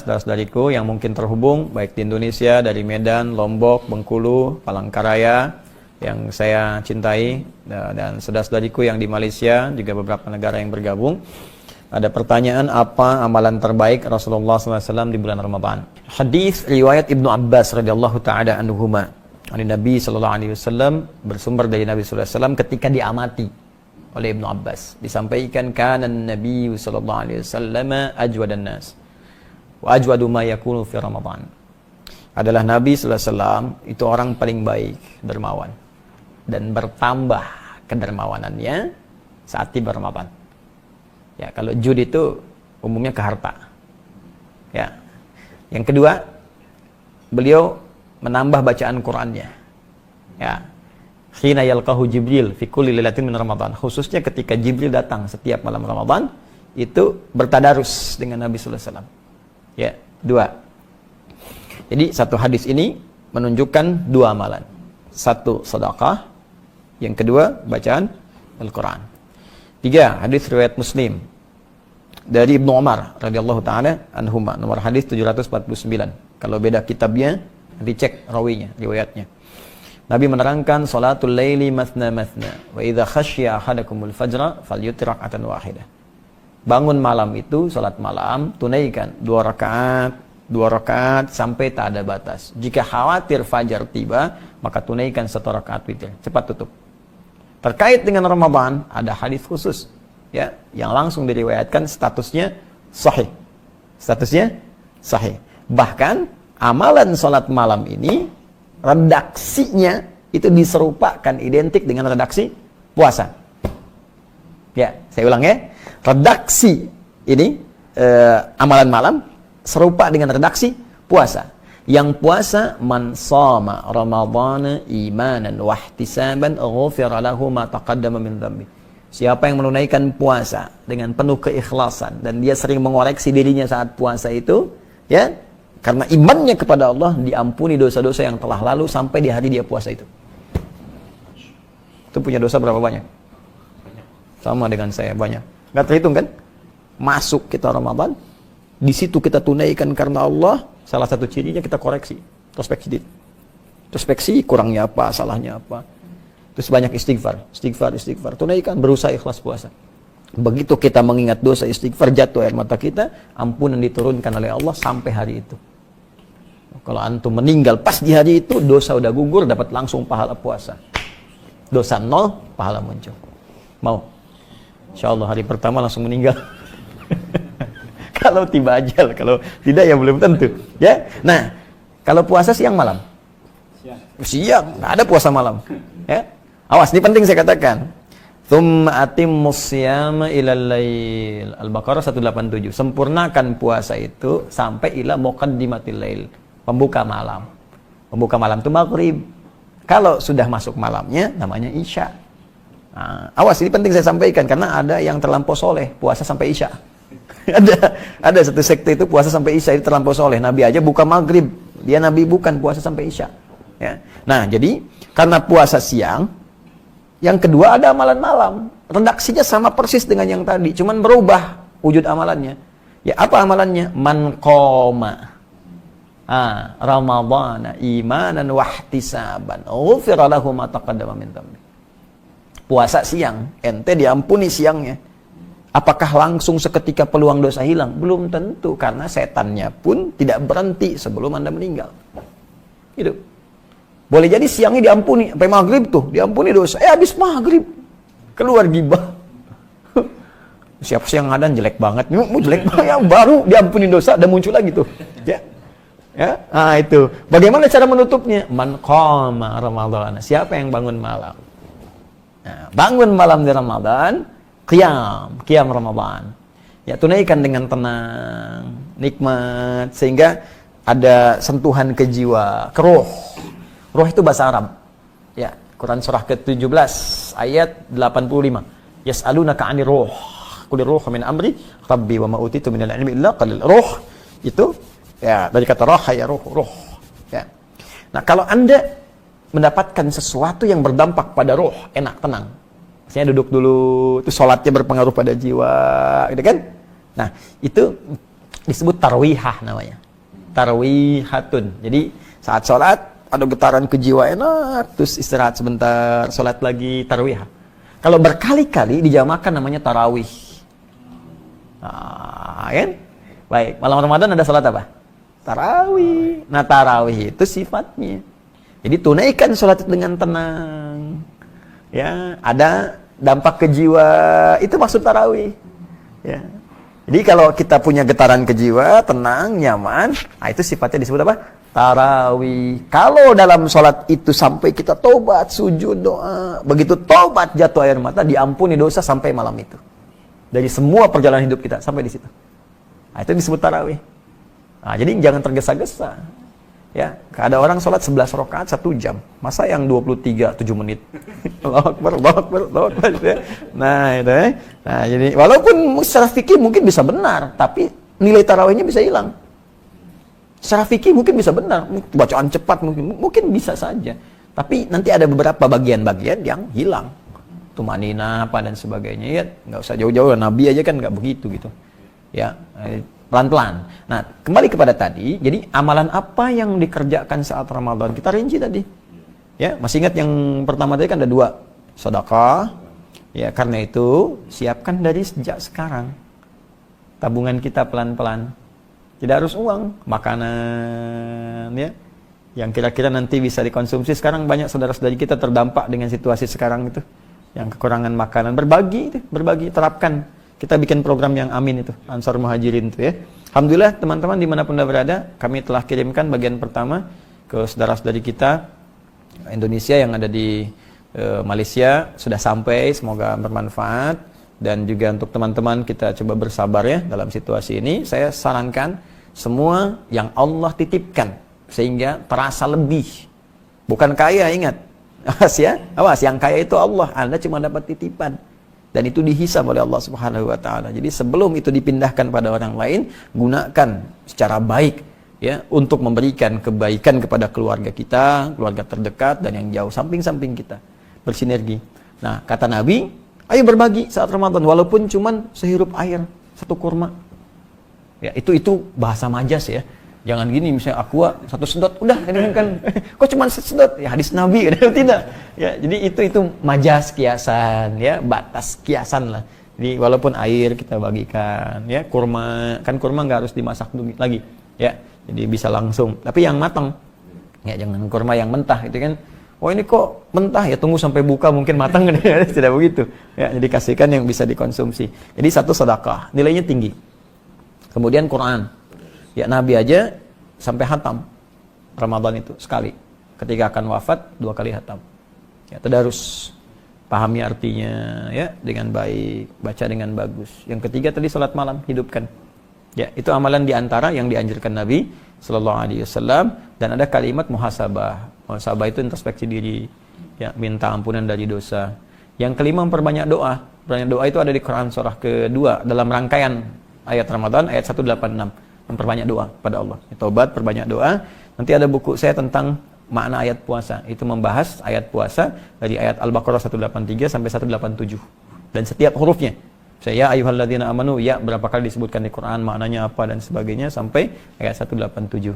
saudara-saudariku yang mungkin terhubung baik di Indonesia, dari Medan, Lombok, Bengkulu, Palangkaraya yang saya cintai, dan saudara-saudariku yang di Malaysia, juga beberapa negara yang bergabung. Ada pertanyaan, apa amalan terbaik Rasulullah SAW di bulan Ramadan? Hadis riwayat Ibnu Abbas radhiyallahu taala anhuma, Nabi sallallahu alaihi wasallam, bersumber dari Nabi sallallahu alaihi wasallam ketika diamati oleh Ibnu Abbas, disampaikan, kana Nabi sallallahu alaihi wasallam ajwadan nas wa ajwadu ma yakunu fi Ramadan. Adalah Nabi sallallahu alaihi wasallam itu orang paling baik, dermawan, dan bertambah kedermawanannya saat tiba Ramadan. Ya, kalau jud itu umumnya ke harta. Ya. Yang kedua, beliau menambah bacaan Qur'annya. Ya. Khina yalqahu Jibril fi kulli lailatin min Ramadan. Khususnya ketika Jibril datang setiap malam Ramadan, itu bertadarus dengan Nabi sallallahu alaihi wasallam. Ya, dua. Jadi satu hadis ini menunjukkan dua amalan. Satu, sedekah. Yang kedua, bacaan Al-Qur'an. Tiga, hadis riwayat Muslim dari Ibnu Umar radhiyallahu taala anhuma, nomor hadis 749. Kalau beda kitabnya, dicek rawinya, riwayatnya. Nabi menerangkan, salatul laili mathna mathna wa idza khasyiya ahadakumul fajra falyutir rak'atan wahidah. Bangun malam itu, salat malam, tunaikan 2 rakaat sampai tak ada batas. Jika khawatir fajar tiba, maka tunaikan 1 rakaat witir. Cepat tutup. Terkait dengan Ramadan, ada hadis khusus, ya, yang langsung diriwayatkan statusnya sahih. Statusnya sahih. Bahkan amalan salat malam ini redaksinya itu diserupakan, identik dengan redaksi puasa. Ya, saya ulang ya. Redaksi ini amalan malam serupa dengan redaksi puasa. Yang puasa, man shoma ramadhana imanan wa ihtisaban ghufira lahu ma taqaddama min dhanbi. Siapa yang menunaikan puasa dengan penuh keikhlasan dan dia sering mengoreksi dirinya saat puasa itu, ya, karena imannya kepada Allah, diampuni dosa-dosa yang telah lalu sampai di hari dia puasa itu. Itu punya dosa berapa banyak? Sama dengan saya, banyak. Nggak terhitung kan? Masuk kita Ramadan, di situ kita tunaikan karena Allah. Salah satu cirinya kita koreksi, introspeksi, kurangnya apa, salahnya apa. Terus banyak istighfar. Tunaikan, berusaha ikhlas puasa. Begitu kita mengingat dosa, istighfar, jatuh air mata kita, ampunan diturunkan oleh Allah sampai hari itu. Kalau antum meninggal pas di hari itu, dosa udah gugur, dapat langsung pahala puasa. Dosa 0, pahala muncul. Mau? Insyaallah hari pertama langsung meninggal. Kalau tiba ajal, kalau tidak ya belum tentu. Ya, nah, kalau puasa siang malam, siang, nggak ada puasa malam. Ya, awas, ini penting saya katakan. Tsumma atimmus siyama ilal lail. Al-Baqarah 187. Sempurnakan puasa itu sampai ila muqaddimatil lail, pembuka malam. Pembuka malam itu maghrib. Kalau sudah masuk malamnya, namanya isya. Nah, awas, ini penting saya sampaikan karena ada yang terlampau soleh puasa sampai isya. ada satu sekte itu puasa sampai isya, itu terlampau soleh. Nabi aja buka maghrib, dia Nabi bukan puasa sampai isya. Ya. Nah, jadi karena puasa siang, yang kedua ada amalan malam. Redaksinya sama persis dengan yang tadi, cuman berubah wujud amalannya. Ya, apa amalannya? Man qoma Ramadhana imanan wa ihtisaban ghufira lahu ma taqaddama min dhanbi. Puasa siang, ente diampuni siangnya. Apakah langsung seketika peluang dosa hilang? Belum tentu, karena setannya pun tidak berhenti sebelum Anda meninggal. Gitu. Boleh jadi siangnya diampuni, sampai maghrib tuh, diampuni dosa. Habis maghrib, keluar gibah. Siapa sih yang ngadan jelek banget? Jelek banget, ya, baru diampuni dosa, dan muncul lagi tuh. Ya. Ya, nah itu. Bagaimana cara menutupnya? Man qama Ramadhan. Siapa yang bangun malam? Nah, bangun malam di Ramadan, Qiyam Ramadan. Ya, tunaikan dengan tenang, nikmat, sehingga ada sentuhan ke jiwa, ke roh. Roh itu bahasa Arab. Ya, Quran surah ke-17 ayat 85. Yas'alunaka 'anir ruh. Qul ruhu min amri rabbi wa ma utitu minal ilmi illa qalil. Roh itu ya dari kata roh, ya roh. Ya. Nah, kalau Anda mendapatkan sesuatu yang berdampak pada roh, enak, tenang. Saya duduk dulu, itu sholatnya berpengaruh pada jiwa, gitu kan? Nah, itu disebut tarwihah namanya. Tarwihatun. Jadi saat sholat ada getaran ke jiwa enak, terus istirahat sebentar, sholat lagi, tarwihah. Kalau berkali-kali dijamakan namanya tarawih. Nah, kan? Baik, malam Ramadan ada sholat apa? Tarawih. Nah, tarawih itu sifatnya. Jadi tunaikan sholat dengan tenang. Ya, ada dampak ke jiwa, itu maksud tarawih. Ya. Jadi kalau kita punya getaran ke jiwa, tenang, nyaman, nah itu sifatnya disebut apa? Tarawih. Kalau dalam sholat itu sampai kita tobat, sujud, doa, begitu tobat jatuh air mata, diampuni dosa sampai malam itu. Dari semua perjalanan hidup kita sampai di situ. Nah, itu disebut tarawih. Nah, jadi jangan tergesa-gesa. Ya, ada orang sholat 11 rakaat 1 jam. Masa yang 23 7 menit? Allahu Akbar, Allahu Akbar, Allahu Akbar. Nah, itu ya. Nah, jadi walaupun secara fikih mungkin bisa benar, tapi nilai tarawihnya bisa hilang. Secara fikih mungkin bisa benar, bacaan cepat mungkin bisa saja. Tapi nanti ada beberapa bagian-bagian yang hilang. Tumanina apa dan sebagainya. Ya, nggak usah jauh-jauh, Nabi aja kan nggak begitu gitu. Ya, pelan-pelan. Nah, kembali kepada tadi, jadi amalan apa yang dikerjakan saat Ramadan? Kita rinci tadi. Ya, masih ingat yang pertama tadi kan ada 2, sedekah. Ya, karena itu siapkan dari sejak sekarang. Tabungan kita pelan-pelan. Tidak harus uang, makanan ya. Yang kira-kira nanti bisa dikonsumsi. Sekarang banyak saudara-saudari kita terdampak dengan situasi sekarang itu. Yang kekurangan makanan, berbagi, terapkan. Kita bikin program yang amin itu, Ansar Muhajirin itu ya. Alhamdulillah teman-teman dimanapun anda berada, kami telah kirimkan bagian pertama ke saudara-saudari kita Indonesia yang ada di Malaysia, sudah sampai, semoga bermanfaat. Dan juga untuk teman-teman kita coba bersabar ya dalam situasi ini. Saya sarankan semua yang Allah titipkan sehingga terasa lebih. Bukan kaya, ingat. Awas ya, awas, yang kaya itu Allah, Anda cuma dapat titipan. Dan itu dihisab oleh Allah Subhanahu wa taala. Jadi sebelum itu dipindahkan pada orang lain, gunakan secara baik ya untuk memberikan kebaikan kepada keluarga kita, keluarga terdekat dan yang jauh, samping-samping kita. Bersinergi. Nah, kata Nabi, ayo berbagi saat Ramadan walaupun cuman sehirup air, 1 kurma. Ya, itu bahasa majas ya. Jangan gini misalnya aqua 1 sedot udah kan kok cuma sedot ya hadis Nabi tidak ya. Jadi itu majas kiasan ya, batas kiasan lah. Jadi walaupun air kita bagikan ya, kurma kan kurma nggak harus dimasak lagi ya, jadi bisa langsung tapi yang matang ya, jangan kurma yang mentah itu kan. Oh ini kok mentah ya, tunggu sampai buka mungkin matang. Tidak begitu ya, jadi kasihkan yang bisa dikonsumsi. Jadi 1 sedekah nilainya tinggi. Kemudian Quran ya, Nabi aja sampai hatam Ramadan itu sekali. Ketika akan wafat 2 kali hatam. Ya, tadarus, pahami artinya ya dengan baik, baca dengan bagus. Yang ketiga tadi salat malam, hidupkan. Ya, itu amalan diantara yang dianjurkan Nabi Sallallahu Alaihi Wasallam. Dan ada kalimat muhasabah. Muhasabah itu introspeksi diri, ya, minta ampunan dari dosa. Yang kelima memperbanyak doa. Perbanyak doa itu ada di Quran surah kedua dalam rangkaian ayat Ramadan ayat 186. Memperbanyak doa pada Allah. Taubat, perbanyak doa. Nanti ada buku saya tentang makna ayat puasa. Itu membahas ayat puasa dari ayat Al-Baqarah 183 sampai 187. Dan setiap hurufnya. Saya ayyuhalladzina amanu, ya berapa kali disebutkan di Quran, maknanya apa dan sebagainya sampai ayat 187.